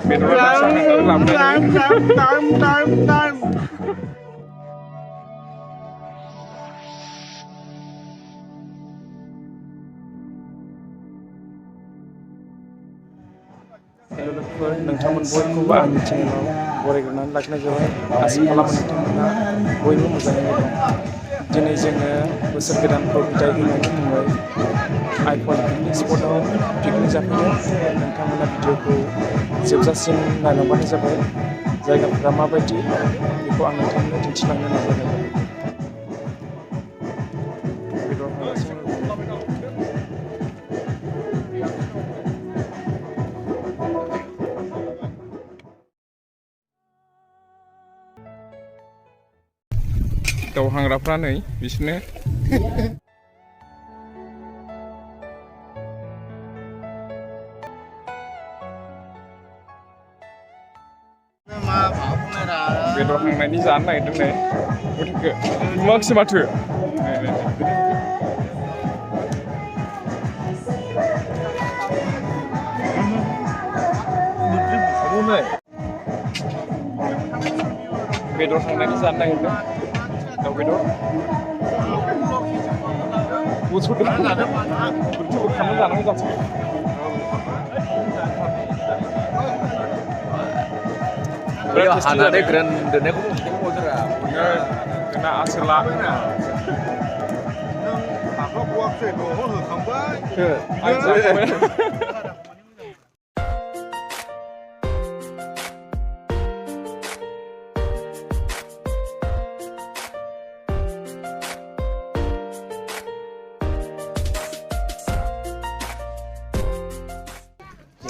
เป็นรถบัสลำनोंथांमोन बयखौबो आंनि चेनेलाव बरायग्रोनानै लाखिनाय जाबाय आसा खालामो नोंथांमोना बयबो मोजाङै दं दिनै जोङो बोसोर गोदानखौ बिदाय होनायनि मुङै आइफन पिकनिक स्पटआव पिकनिक जाफैयो नोंथांमोना भिडिअखौ जोबजासिम नायलांबानो जाबाय जायगाफोरा माबायदि बेखौ आं नोंथांमोननो दिन्थिलांनो नाजागोन दाउ हांग्राफ्रा नै बिसोरनो बेदर हांनायनि जानो नागिरदों नै गथ'खौ नुवाखिसै माथो बेदर हांनायनि जानो नागिरदों दाउ बेदर बुथुरदों खालामना जानांगौ जाथों हानानै ग्रेन दोननायखौ जोंना आसोला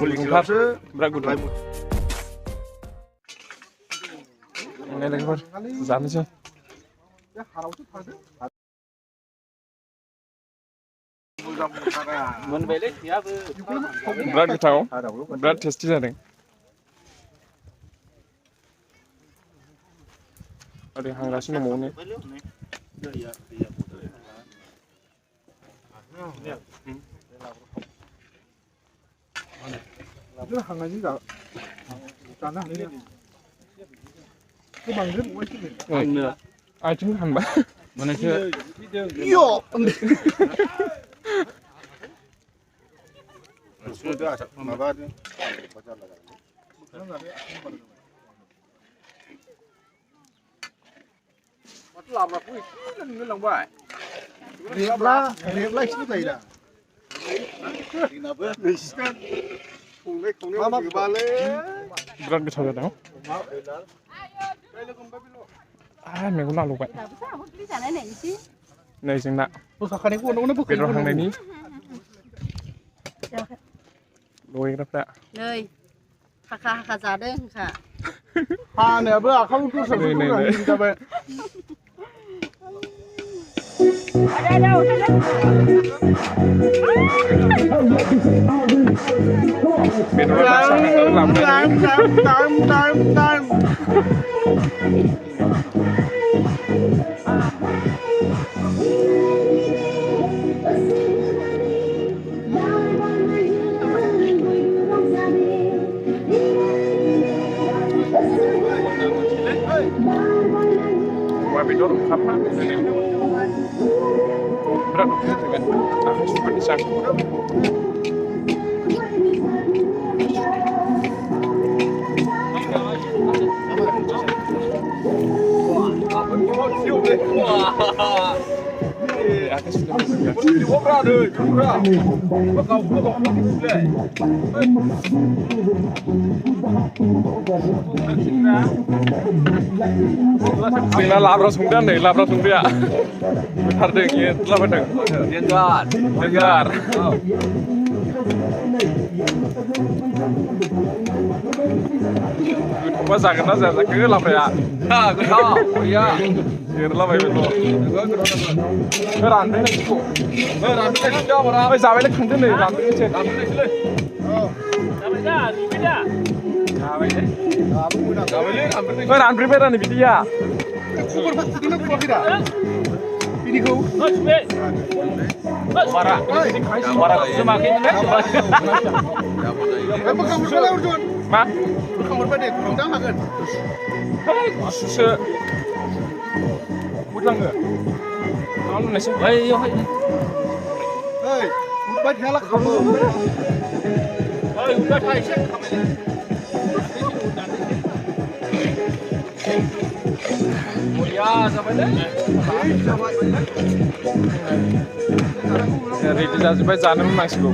बिराद गुदुं नायलायफोर जानोसै बिराद गोथाव बिराद टेस्टि जादों ओरै हांगासिनो दंबावो हांनायनि जानो हानाय आथिं हानबाय मोननैसो लाब्राखौ एसे दोनलांबाय रेबला एसे जायोदा बिराद गोथाव जादों मेगन आलौबाय नै जोंना बेदर हांनायनि लगायग्राफ्रा नै हाखा हाखा जादों होनखा हानायाबो आखायाव दरसाबो जाबाय बेदर अमा बेदर ओंखामना बिराद गोथाव आखाइ सुनानै जागोन जोंना लाब्रा संदों नै लाब्रा संग्राया बुथारदों एरलाबायदों देनजार गोथावबा जागोन ना जाया जाखो लाब्राया गोथाव गैया एरलाबायबायल' रानबाय जाबायलाय खांदों नै रानबायसै रानब्रेबाय रानो बिदिया बारा जोमाखैमोन बोखांहरबाय अर्जुन मा बोखांहरबाय दे हमदां हागोन गुसुसो बुदलाङो माबा होननायसै बैयावहाय ओइ उठबाय थायाला खामो ओइ उठबाय था एसे खामायलाय बरिया जाबायलै रेडि जाजोब्बाय जानो नांसिगौ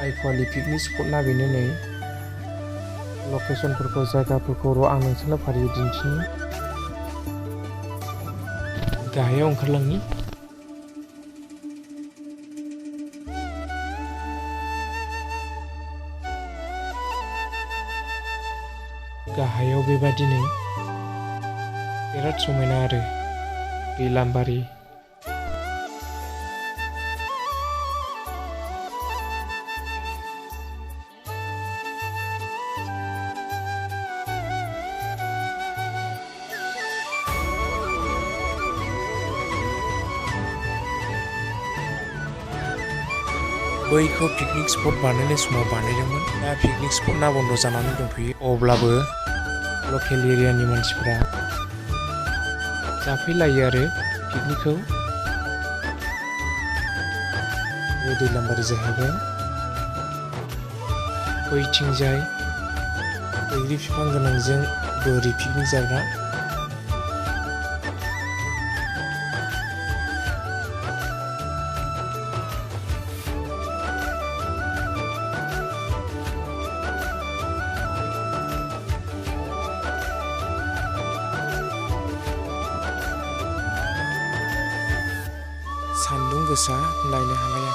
आइफवालि पिकनिक स्पटना बेनो नै लकेसनफोरखौ जायगाफोरखौ आं नोंसोरनो फारियै दिन्थिनि गाहायाव ओंखारलांनि गाहायाव बेबादिनो बिराद समायना आरो दैलामबारि बैखौ पिकनिक स्पट बानायनाय समाव बानायदोंमोन दा पिकनिक स्पटना बन्द जानानै दंथ'यो अब्लाबो लकेल एरियानि मानसिफ्रा जाफैलायो आरो पिकनिकखौ बे दैलामबारि जाहैबाय बैथिंजाय बैग्रि बिफां गोनांजों बोरि पिकनिक जाग्रा सान्दुं गोसा नायनो हालाया